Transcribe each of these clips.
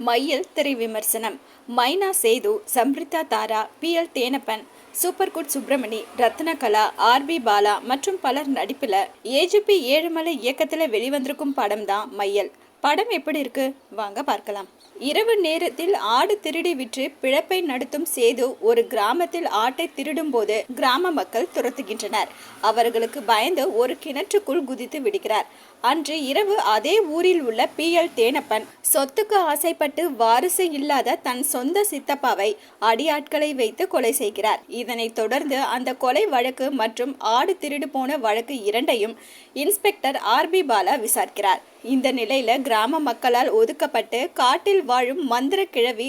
மையல் திரை விமர்சனம். Myna Sethu, Samritha Thara, PL Thenappan, super good Subramani, Ratnakala, RB Bala மற்றும் பலர் நடிப்புல AGP ஏழுமலை இயக்கத்துல வெளிவந்திருக்கும் படம் தான் மையல். படம் எப்படி இருக்கு வாங்க பார்க்கலாம். இரவு நேரத்தில் ஆடு திருடி விற்று பிழப்பை நடத்தும் சேது ஒரு கிராமத்தில் ஆட்டை திருடும் போது கிராம மக்கள் துரத்துகின்றனர். அவர்களுக்கு பயந்து ஒரு கிணற்றுக்குள் குதித்து விடுகிறார். அன்று இரவு அதே ஊரில் உள்ள PL தேனப்பன் சொத்துக்கு ஆசைப்பட்டு வாரிசு இல்லாத தன் சொந்த சித்தப்பாவை அடியாட்களை வைத்து கொலை செய்கிறார். இதனைத் தொடர்ந்து அந்த கொலை வழக்கு மற்றும் ஆடு திருடு போன வழக்கு இரண்டையும் இன்ஸ்பெக்டர் RB பாலா விசாரிக்கிறார். இந்த நிலையில கிராம மக்களால் ஒதுக்கப்பட்டு காட்டில் வாழும் மந்திர கிழவி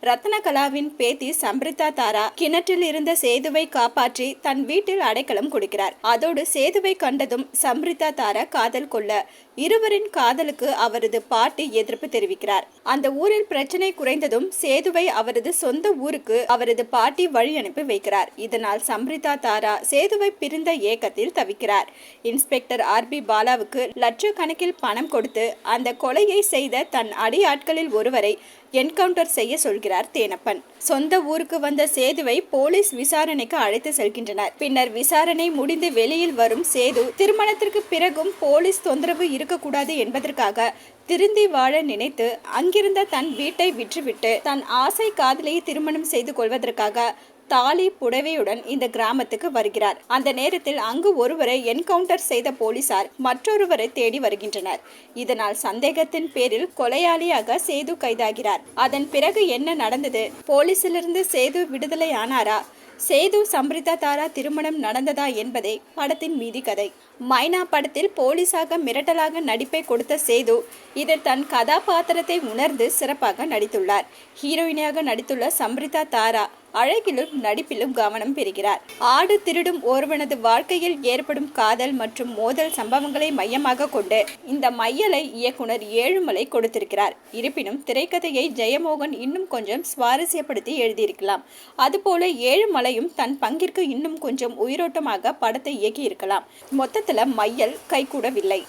ரத்னகலாவின் பேத்தி சம்ரிதா தாரா கிணற்றில் இருந்த சேதுவை காப்பாற்றி தன் வீட்டில் அடைக்கலம் கொடுக்கிறார். அதோடு சேதுவை கண்டதும் சம்ரிதா தாரா காதல் கொள்ள இருவரின் காதலுக்கு அவரது பாட்டி எதிர்ப்பு தெரிவிக்கிறார். அந்த ஊரில் பிரச்சனை குறைந்ததும் சேதுவை அவரது சொந்த ஊருக்கு அவரது பாட்டி வழி அனுப்பி வைக்கிறார். இதனால் சம்ரிதா தாரா சேதுவை பிரிந்த ஏக்கத்தில் தவிக்கிறார். இன்ஸ்பெக்டர் RB பாலாவுக்கு லட்சக்கணக்கில் பணம் கொடுத்து அந்த கொலையை செய்த தன் அடியாட்களில் ஒருவரை என்கவுண்டர் செய்ய சொல்கிறார் தேனப்பன். சொந்த ஊருக்கு வந்த சேதுவை போலீஸ் விசாரணைக்கு அழைத்து செல்கின்றனர். பின்னர் விசாரணை முடிந்து வெளியில் வரும் சேது திருமணத்திற்கு பிறகும் போலீஸ் தொந்தரவு இருக்கக்கூடாது என்பதற்காக திருந்தி வாழ நினைத்து அங்கிருந்த தன் வீட்டை விற்றுவிட்டு தன் ஆசை காதலியை திருமணம் செய்து கொள்வதற்காக தாலி புடவையுடன் இந்த கிராமத்துக்கு வருகிறார். அந்த நேரத்தில் அங்கு ஒருவரை என்கவுண்டர் செய்த போலீசார் மற்றொருவரை தேடி வருகின்றனர். இதனால் சந்தேகத்தின் பேரில் கொலையாளியாக சேது கைதாகிறார். அதன் பிறகு என்ன நடந்தது? போலீசிலிருந்து சேது விடுதலை ஆனாரா? சேது சம்ரிதா தாரா திருமணம் நடந்ததா என்பதே படத்தின் மீதி கதை. மைனா படத்தில் போலீஸாக மிரட்டலாக நடிப்பை கொடுத்த சேது இதில் தன் கதாபாத்திரத்தை உணர்ந்து சிறப்பாக நடித்துள்ளார். ஹீரோயினாக நடித்துள்ள சம்ரிதா தாரா அழகிலும் நடிப்பிலும் கவனம் பெறுகிறார். ஆடு திருடும் ஒருவனது வாழ்க்கையில் ஏற்படும் காதல் மற்றும் மோதல் சம்பவங்களை மையமாக கொண்டு இந்த மையலை இயக்குனர் ஏழுமலை கொடுத்திருக்கிறார். இருப்பினும் திரைக்கதையை ஜெயமோகன் இன்னும் கொஞ்சம் சுவாரஸ்யப்படுத்தி எழுதியிருக்கலாம். அதுபோல ஏழுமலையும் தன் பங்கிற்கு இன்னும் கொஞ்சம் உயிரோட்டமாக படத்தை இயக்கி இருக்கலாம். மொத்தத்துல மையல் கைகூடவில்லை.